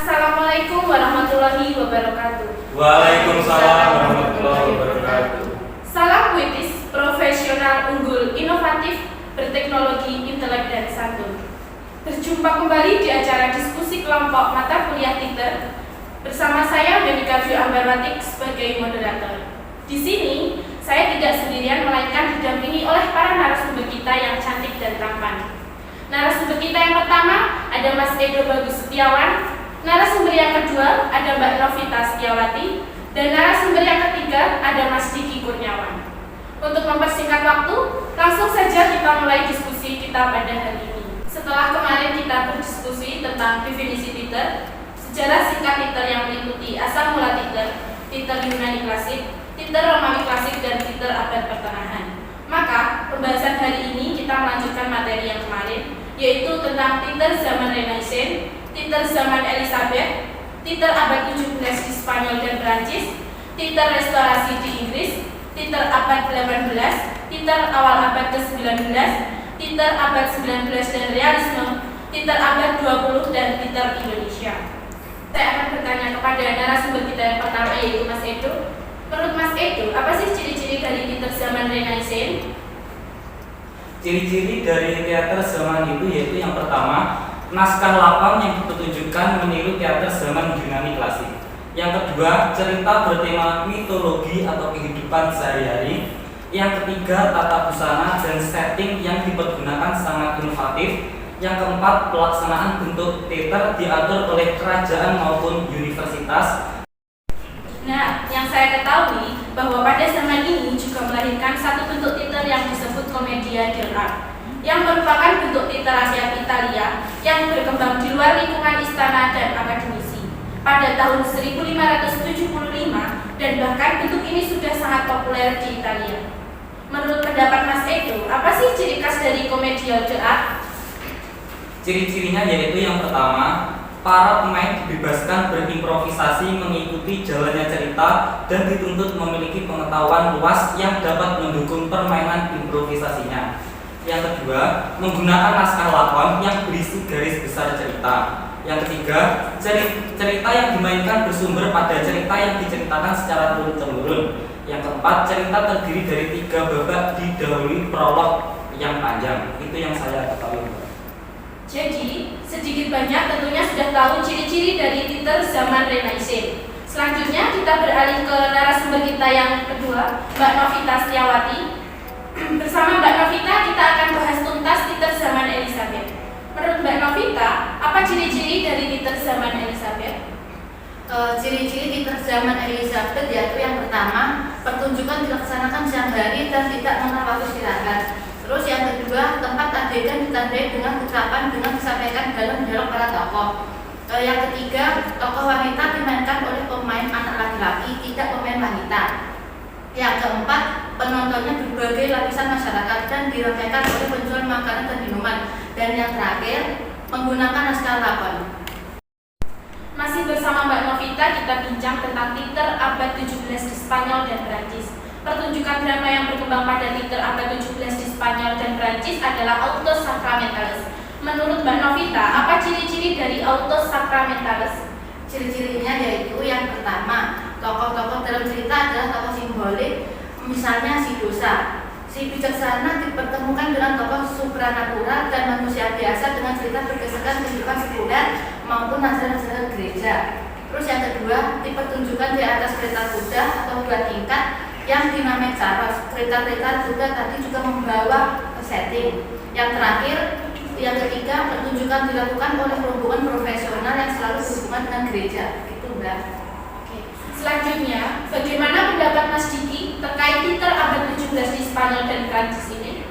Assalamualaikum warahmatullahi wabarakatuh. Waalaikumsalam warahmatullahi wabarakatuh. Salam puitis, profesional, unggul, inovatif, berteknologi, intelek, dan santun. Berjumpa kembali di acara diskusi kelompok mata kuliah Titer bersama saya Monika Dwi Ambarwati sebagai moderator. Di sini saya tidak sendirian melainkan didampingi oleh para narasumber kita yang cantik dan tampan. Narasumber kita yang pertama ada Mas Edo Bagus Setiawan. Narasumber yang kedua ada Mbak Novita Setiawati, dan narasumber yang ketiga ada Mas Diki Kurniawan. Untuk mempersingkat waktu, langsung saja kita mulai diskusi kita pada hari ini. Setelah kemarin kita berdiskusi tentang definisi Titer, sejarah singkat Titer yang meliputi asal mula Titer, Titer Yunani klasik, Titer Romawi klasik, dan Titer abad pertengahan. Maka pembahasan hari ini kita melanjutkan materi yang kemarin, yaitu tentang Titer zaman Renaissance, Titer zaman Elizabeth, Titer abad 17 di Spanyol dan Perancis, Titer restorasi di Inggris, Titer abad 18, Titer awal abad ke-19, Titer abad 19 dan realisme, Titer abad 20 dan Titer Indonesia. Saya akan bertanya kepada narasumber kita yang pertama, yaitu Mas Edo. Menurut Mas Edo, apa sih ciri-ciri dari Titer zaman Renaissance? Ciri-ciri dari teater zaman itu yaitu yang pertama, naskah lapang yang dipertunjukkan meniru teater zaman Yunani klasik. Yang kedua, cerita bertema mitologi atau kehidupan sehari-hari. Yang ketiga, tata busana dan setting yang dipergunakan sangat inovatif. Yang keempat, pelaksanaan bentuk teater diatur oleh kerajaan maupun universitas. Nah, yang saya ketahui bahwa pada zaman ini juga melahirkan satu bentuk teater yang disebut commedia dell'arte, yang merupakan bentuk teater rakyat Italia yang berkembang di luar lingkungan istana dan akademisi pada tahun 1575, dan bahkan bentuk ini sudah sangat populer di Italia. Menurut pendapat Mas Edo, apa sih ciri khas dari commedia dell'arte? Ciri-cirinya yaitu yang pertama, para pemain dibebaskan berimprovisasi mengikuti jalannya cerita dan dituntut memiliki pengetahuan luas yang dapat mendukung permainan improvisasinya. Yang kedua, menggunakan naskah lakon yang berisi garis besar cerita. Yang ketiga, cerita yang dimainkan bersumber pada cerita yang diceritakan secara turun-temurun. Yang keempat, cerita terdiri dari 3 babak didahului prolog yang panjang. Itu yang saya ketahui. Jadi, sedikit banyak tentunya sudah tahu ciri-ciri dari Titer zaman Renaissance. Selanjutnya kita beralih ke narasumber kita yang kedua, Mbak Novita Setiawati. Bersama Mbak Novita kita akan bahas tuntas Titer zaman Elizabeth. Menurut Mbak Novita, apa ciri-ciri dari Titer zaman Elizabeth? Ciri-ciri Titer zaman Elizabeth yaitu yang pertama, pertunjukan dilaksanakan siang hari dan tidak mengenal waktu istirahat. Terus yang kedua, tempat adegan ditandai dengan ucapan dengan disampaikan dalam dialog para tokoh. Yang ketiga, tokoh wanita dimainkan oleh pemain anak laki-laki, tidak pemain wanita. Yang keempat, penontonnya berbagai lapisan masyarakat dan diramaikan oleh penjual makanan dan minuman. Dan yang terakhir, menggunakan naskah lakon. Masih bersama Mbak Novita, kita bincang tentang Titer abad 17 di Spanyol dan Perancis. Pertunjukan drama yang berkembang pada Titer abad 17 di Spanyol dan Perancis adalah autos sacramentales. Menurut Mbak Novita, apa ciri-ciri dari autos sacramentales? Ciri-cirinya yaitu yang pertama, tokoh-tokoh dalam cerita adalah tokoh simbolik, misalnya si dosa. Si bijaksana dipertemukan dengan tokoh supranatural dan manusia biasa dengan cerita berdasarkan kehidupan sekuler maupun ajaran-ajaran gereja. Terus yang kedua, dipertunjukkan di atas kereta kuda atau 2 tingkat yang dinamis caros. Kereta-kereta kuda tadi juga membawa setting. Yang terakhir, yang ketiga, pertunjukan dilakukan oleh rombongan profesional yang selalu berhubungan dengan gereja. Itu Mbak. Selanjutnya, bagaimana pendapat Mas Diki terkait Titer abad 17 di Spanyol dan Prancis ini?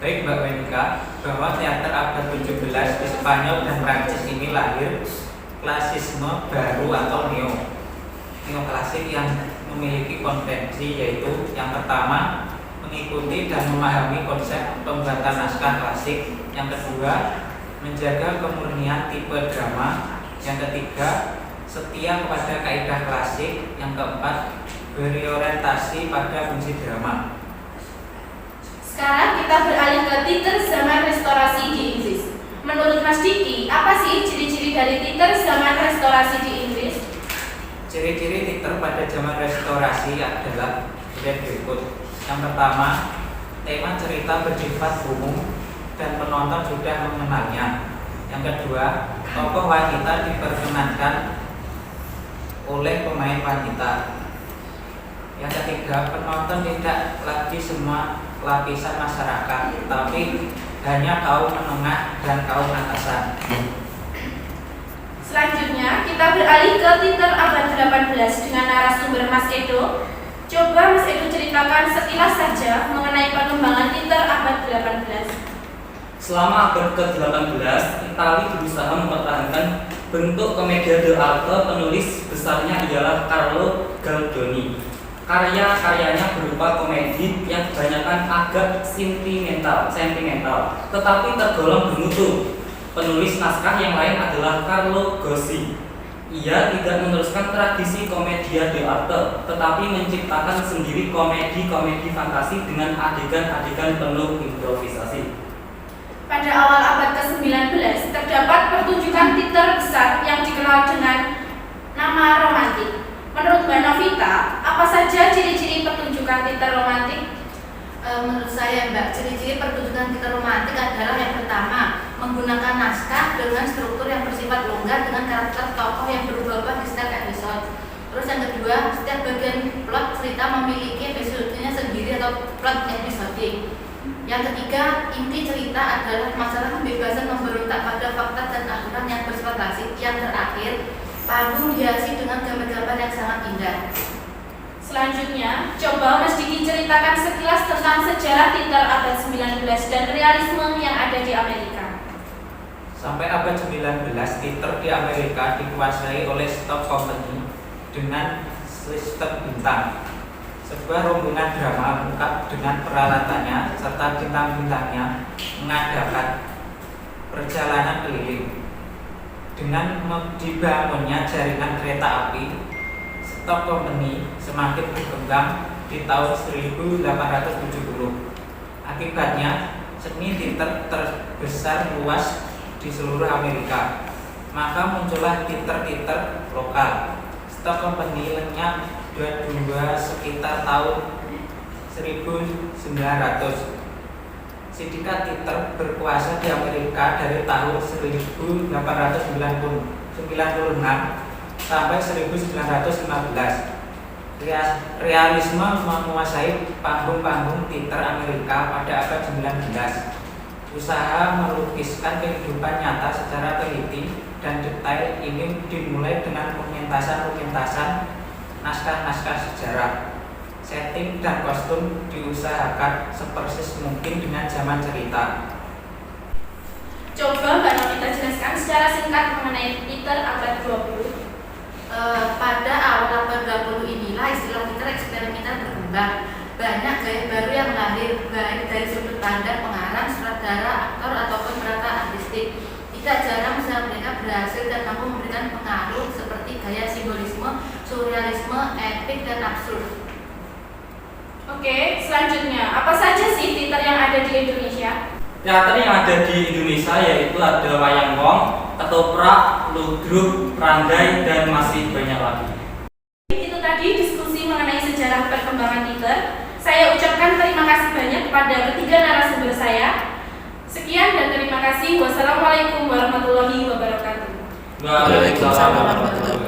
Baik Mbak Monika, bahwa teater abad 17 di Spanyol dan Prancis ini lahir klasisme baru atau neoklasik yang memiliki konvensi, yaitu yang pertama, mengikuti dan memahami konsep pembuatan naskah klasik. Yang kedua, menjaga kemurnian tipe drama. Yang ketiga, setia kepada kaidah klasik. Yang keempat, berorientasi pada fungsi drama. Sekarang kita beralih ke Titer zaman restorasi di Inggris. Menurut Mas Diki, apa sih ciri-ciri dari teater zaman restorasi di Inggris? Ciri-ciri teater pada zaman restorasi adalah berikut. Yang pertama, tema cerita bersifat umum dan penonton sudah mengenalnya. Yang kedua, tokoh wanita diperkenankan oleh pemain wanita. Yang ketiga, penonton tidak lagi semua lapisan masyarakat, tapi hanya kaum menengah dan kaum atasan. Selanjutnya, kita beralih ke teater abad 18 dengan narasumber Mas Edo. Coba Mas Edo ceritakan sekilas saja mengenai pengembangan teater abad 18. Selama abad ke-18, Italia berusaha mempertahankan bentuk kommedia dell'arte. Penulis besarnya ialah Carlo Galdoni. Karya-karyanya berupa komedi yang kebanyakan agak sentimental, tetapi tergolong bermutu. Penulis naskah yang lain adalah Carlo Gozzi. Ia tidak meneruskan tradisi kommedia dell'arte, tetapi menciptakan sendiri komedi-komedi fantasi dengan adegan-adegan penuh improvisasi. Pada awal abad ke-19, terdapat pertunjukan teater besar yang dikenal dengan nama romantik. Menurut Mbak Novita, apa saja ciri-ciri pertunjukan teater romantik? Menurut saya Mbak, ciri-ciri pertunjukan teater romantik adalah yang pertama, menggunakan naskah dengan struktur yang bersifat longgar dengan karakter tokoh yang berubah-ubah di setiap episode. Terus yang kedua, setiap bagian plot cerita memiliki episodenya sendiri atau plot episodik. Yang ketiga, inti cerita adalah masalah kebebasan memberontak pada fakta dan aturan yang bersifat klasik. Yang terakhir, panggung dihiasi dengan gambar-gambar yang sangat indah. Selanjutnya, coba Mas Diki ceritakan sekilas tentang sejarah teater abad 19 dan realisme yang ada di Amerika. Sampai abad 19, teater di Amerika dikuasai oleh stock company dengan sistem bintang. Sebuah rombongan drama lengkap dengan peralatannya serta bintang-bintangnya mengadakan perjalanan keliling. Dengan dibangunnya jaringan kereta api, stock company semakin berkembang di tahun 1870. Akibatnya, seni teater terbesar luas di seluruh Amerika. Maka muncullah teater-teater lokal. Stock company lenyap dua sekitar tahun 1900. Sindikat teater berkuasa di Amerika dari tahun 1896 sampai 1915. Realisme menguasai panggung-panggung teater Amerika pada abad 19. Usaha melukiskan kehidupan nyata secara teliti dan detail ini dimulai dengan pementasan naskah-naskah sejarah. Setting dan kostum diusahakan sepersis mungkin dengan zaman cerita. Coba Mbak Novita jelaskan secara singkat mengenai teater abad 20. Pada awal abad 20 inilah istilah teater eksperimental berkembang. Banyak gaya baru yang lahir, baik dari sudut pandang pengarang, sutradara, aktor ataupun perata artistik. Tidak jarang usaha mereka berhasil dan mampu memberikan pengaruh seperti gaya simbolisme, surrealisme, epik, dan absurd. Oke, selanjutnya, apa saja sih teater yang ada di Indonesia? Teater yang ada di Indonesia yaitu ada wayang wong, ketoprak, ludruk, randai, dan masih banyak lagi. Itu tadi diskusi mengenai sejarah perkembangan teater. Saya ucapkan terima kasih banyak kepada ketiga narasumber saya. Sekian dan terima kasih. Wassalamualaikum warahmatullahi wabarakatuh. Waalaikumsalam warahmatullahi wabarakatuh.